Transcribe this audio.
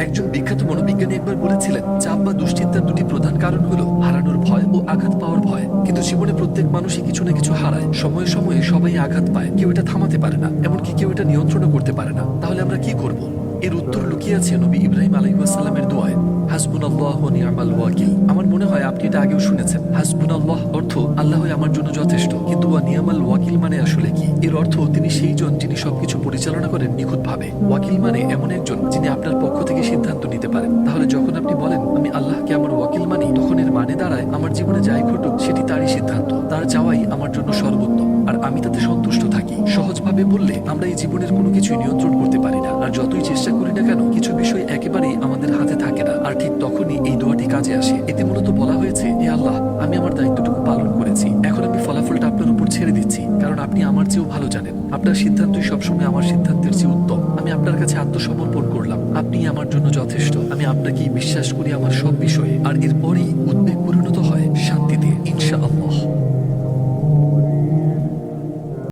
একজন বিখ্যাত মনোবিজ্ঞানী একবার বলেছিলেন, চাপ বা দুশ্চিন্তার দুটি প্রধান কারণ হলো হারানোর ভয় ও আঘাত পাওয়ার ভয়। কিন্তু জীবনে প্রত্যেক মানুষই কিছু না কিছু হারায়। সময়ে সময়ে সবাই আঘাত পায়, কেউ এটা থামাতে পারে না, এমনকি কেউ এটা নিয়ন্ত্রণও করতে পারে না। তাহলে আমরা কি করব? এর উত্তর লুকিয়ে আছে নবী ইব্রাহিম আলাইহিস সালামের দোয়ায়, হাসবুনাল্লাহু ওয়া নি'মাল ওয়াকিল। আমার মনে হয় আপনি এটা আগেও শুনেছেন। হাসবুনাল্লাহ অর্থ আল্লাহই আমার জন্য যথেষ্ট, কিন্তু ওয়া নি'মাল ওয়াকিল মানে আসলে কি? এর অর্থ তিনি সেই জন যিনি সবকিছু পরিচালনা করেন নিখুঁতভাবে। ওয়াকিল মানে এমন একজন যিনি আপনার পক্ষ থেকে সিদ্ধান্ত নিতে পারেন। তাহলে যখন আপনি বলেন আমি আল্লাহকে আমার ওয়াকিল মানি, তখন এর মানে দাঁড়ায় আমার জীবনে যাই ঘটুক সেটি তারই সিদ্ধান্ত, তার চাওয়াই আমার জন্য সর্বোত্তম, আর আমি তাতে সন্তুষ্ট থাকি। সহজভাবে বললে আমরা এই জীবনের কোনো কিছুই নিয়ন্ত্রণ করতে পারি না, আর যতই চেষ্টা করি না কেন কিছু বিষয় একেবারেই আমাদের হাতে থাকে না। আর ঠিক তখনই এই দোয়াটি কাজে আসে। এতে মূলত বলা হয়েছে, হে আল্লাহ, আমি আমার দায়িত্বটুকু পালন করেছি, এখন আমি ফলাফলটা আপনার উপর ছেড়ে দিচ্ছি, কারণ আপনি আমার চেয়েও ভালো জানেন। আপনার সিদ্ধান্তই সবসময় আমার সিদ্ধান্তের চেয়ে উত্তম। আমি আপনার কাছে আত্মসমর্পণ করলাম, আপনি আমার জন্য যথেষ্ট। আমি আপনাকেই বিশ্বাস করি আমার সব বিষয়ে। আর এরপরই উদ্বেগ